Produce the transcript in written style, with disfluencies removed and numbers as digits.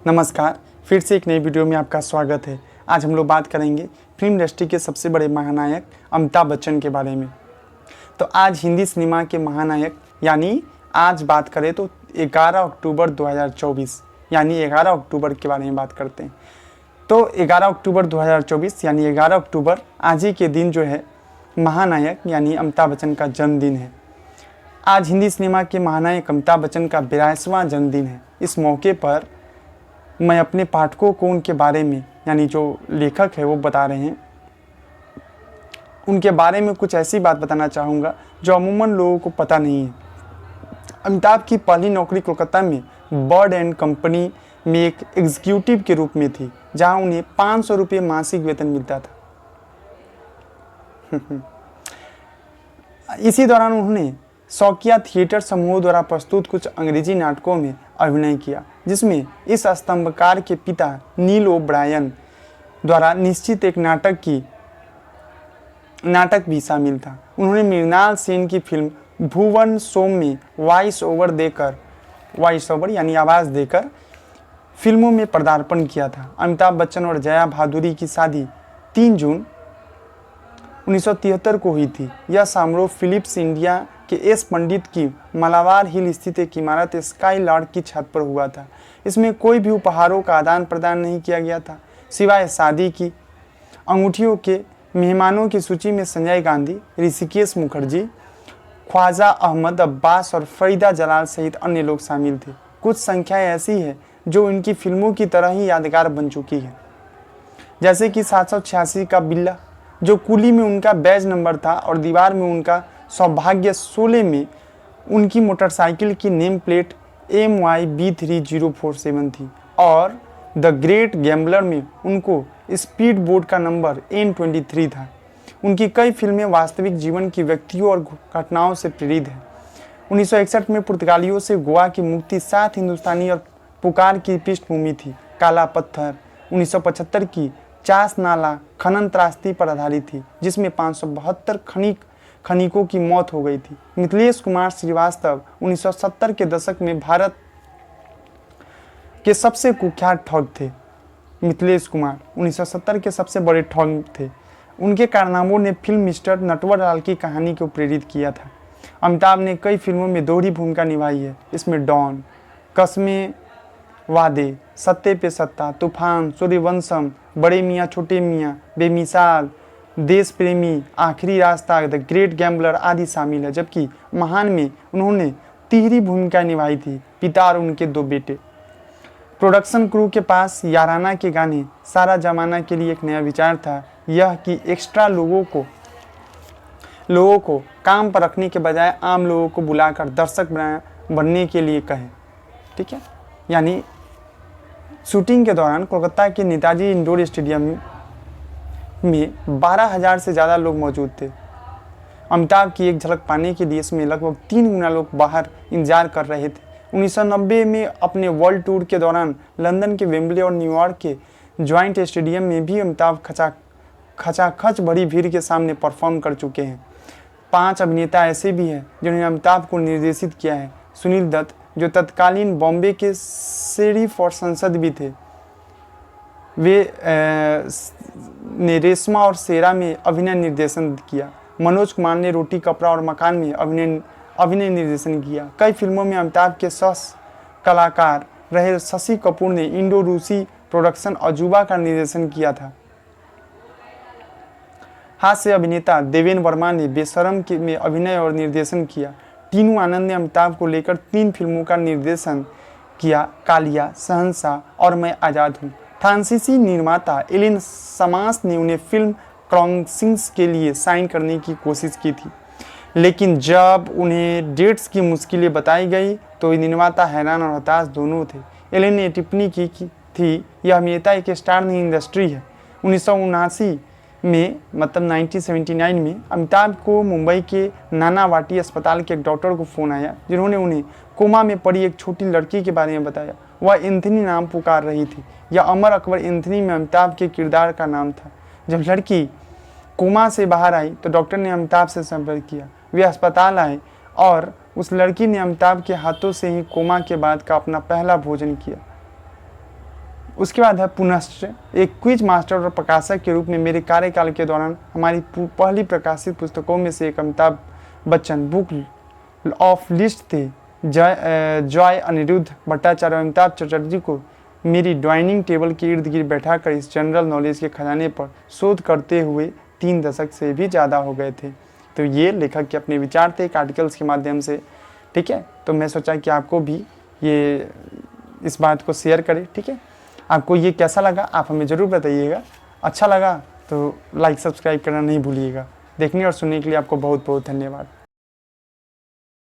नमस्कार, फिर से एक नई वीडियो में आपका स्वागत है। आज हम लोग बात करेंगे फिल्म इंडस्ट्री के सबसे बड़े महानायक अमिताभ बच्चन के बारे में। तो आज हिंदी सिनेमा के महानायक यानी आज बात करें तो 11 अक्टूबर 2024 यानी 11 अक्टूबर के बारे में बात करते हैं। तो 11 अक्टूबर 2024 यानी 11 अक्टूबर आज ही के दिन जो है महानायक यानी अमिताभ बच्चन का जन्मदिन है। आज हिंदी सिनेमा के महानायक अमिताभ बच्चन का 82वां जन्मदिन है। इस मौके पर मैं अपने पाठकों को उनके बारे में यानी जो लेखक है वो बता रहे हैं, उनके बारे में कुछ ऐसी बात बताना चाहूँगा जो अमूमन लोगों को पता नहीं है। अमिताभ की पहली नौकरी कोलकाता में बर्ड एंड कंपनी में एक एग्जीक्यूटिव के रूप में थी, जहां उन्हें 500 रुपये मासिक वेतन मिलता था। इसी दौरान उन्होंने शौकिया थिएटर समूह द्वारा प्रस्तुत कुछ अंग्रेजी नाटकों में अभिनय किया, जिसमें इस स्तंभकार के पिता नील ओब्रायन द्वारा निश्चित एक नाटक भी शामिल था। उन्होंने मृणाल सेन की फिल्म भुवन सोम में वॉइस ओवर यानी आवाज़ देकर फिल्मों में पदार्पण किया था। अमिताभ बच्चन और जया भादुरी की शादी 3 जून 1973 को हुई थी। यह समारोह फिलिप्स इंडिया के एस पंडित की मलाबार हिल स्थित एक इमारत स्काई लॉर्ड की छत पर हुआ था। इसमें कोई भी उपहारों का आदान प्रदान नहीं किया गया था, सिवाय शादी की अंगूठियों के। मेहमानों की सूची में संजय गांधी, ऋषिकेश मुखर्जी, ख्वाजा अहमद अब्बास और फरीदा जलाल सहित अन्य लोग शामिल थे। कुछ संख्याएं ऐसी है जो इनकी फिल्मों की तरह ही यादगार बन चुकी है, जैसे कि 786 का बिल्ला, जो कुली में उनका बैज नंबर था और दीवार में उनका सौभाग्य, 16 में उनकी मोटरसाइकिल की नेम प्लेट MYB3047 थी और द ग्रेट गैम्बलर में उनको स्पीड बोट का नंबर N23 था। उनकी कई फिल्में वास्तविक जीवन की व्यक्तियों और घटनाओं से प्रेरित हैं। 1961 में पुर्तगालियों से गोवा की मुक्ति 7 हिंदुस्तानी और पुकार की पृष्ठभूमि थी। काला पत्थर 1975 की चास नाला खनन त्रासदी पर आधारित थी, जिसमें 572 खनिकों की मौत हो गई थी। मिथिलेश कुमार श्रीवास्तव 1970 के दशक में भारत के सबसे कुख्यात ठग थे। मिथिलेश कुमार 1970 के सबसे बड़े ठग थे। उनके कारनामों ने फिल्म मिस्टर नटवरलाल की कहानी को प्रेरित किया था। अमिताभ ने कई फिल्मों में दोहरी भूमिका निभाई है। इसमें डॉन, कस्में वादे, सत्ते पे सत्ता, तूफान, सूर्यवंशम, बड़े मियाँ छोटे मियाँ, बेमिसाल, देश प्रेमी, आखिरी रास्ता, द ग्रेट गैम्बलर आदि शामिल है। जबकि महान में उन्होंने तिहरी भूमिका निभाई थी, पिता और उनके 2 बेटे। प्रोडक्शन क्रू के पास याराना के गाने सारा जमाना के लिए एक नया विचार था, यह कि एक्स्ट्रा लोगों को काम पर रखने के बजाय आम लोगों को बुलाकर दर्शक बनने के लिए कहें। ठीक है, यानी शूटिंग के दौरान कोलकाता के नेताजी इंडोर स्टेडियम में 12,000 से ज़्यादा लोग मौजूद थे। अमिताभ की एक झलक पाने के लिए इसमें लगभग 3 गुना लोग बाहर इंतजार कर रहे थे। 1990 में अपने वर्ल्ड टूर के दौरान लंदन के वेम्बले और न्यूयॉर्क के जॉइंट स्टेडियम में भी अमिताभ खचाखच भरी भीड़ के सामने परफॉर्म कर चुके हैं। 5 अभिनेता ऐसे भी हैं जिन्होंने अमिताभ को निर्देशित किया है। सुनील दत्त, जो तत्कालीन बॉम्बे के शेरिफ और संसद भी थे, वे ने रेशमा और शेरा में अभिनय निर्देशन किया। मनोज कुमार ने रोटी कपड़ा और मकान में अभिनय निर्देशन किया। कई फिल्मों में अमिताभ के सह कलाकार रहे शशि कपूर ने इंडो रूसी प्रोडक्शन अजूबा का निर्देशन किया था। हास्य अभिनेता देवेन वर्मा ने बेशरम में अभिनय और निर्देशन किया। टीनू आनंद ने अमिताभ को लेकर 3 फिल्मों का निर्देशन किया, कालिया, शहंशाह और मैं आज़ाद हूँ। फ्रांसीसी निर्माता एलिन समास ने उन्हें फिल्म क्रॉसिंग्स के लिए साइन करने की कोशिश की थी, लेकिन जब उन्हें डेट्स की मुश्किलें बताई गई तो निर्माता हैरान और हताश दोनों थे। एलिन ने टिप्पणी की थी, यह अभिनेता एक स्टार नहीं इंडस्ट्री है। 1979 में मतलब 1979 में अमिताभ को मुंबई के नानावाटी अस्पताल के एक डॉक्टर को फ़ोन आया, जिन्होंने उन्हें कोमा में पड़ी एक छोटी लड़की के बारे में बताया। वह एंथनी नाम पुकार रही थी। यह अमर अकबर एंथनी में अमिताभ के किरदार का नाम था। जब लड़की कोमा से बाहर आई तो डॉक्टर ने अमिताभ से संपर्क किया। वे अस्पताल आए और उस लड़की ने अमिताभ के हाथों से ही कोमा के बाद का अपना पहला भोजन किया। उसके बाद है पुनश्च, एक क्विज मास्टर और प्रकाशक के रूप में मेरे कार्यकाल के दौरान हमारी पहली प्रकाशित पुस्तकों में से एक Amitabh Bachchan book of list थी। जॉय अनिरुद्ध भट्टाचार्य और अमिताभ चटर्जी को मेरी डाइनिंग टेबल के इर्द गिर्द बैठा कर इस जनरल नॉलेज के खजाने पर शोध करते हुए 3 दशक से भी ज़्यादा हो गए थे। तो ये लेखक के अपने विचार थे एक आर्टिकल्स के माध्यम से, ठीक है। तो मैं सोचा कि आपको भी ये इस बात को शेयर करें, ठीक है। आपको ये कैसा लगा आप हमें ज़रूर बताइएगा। अच्छा लगा तो लाइक सब्सक्राइब करना नहीं भूलिएगा। देखने और सुनने के लिए आपको बहुत बहुत धन्यवाद।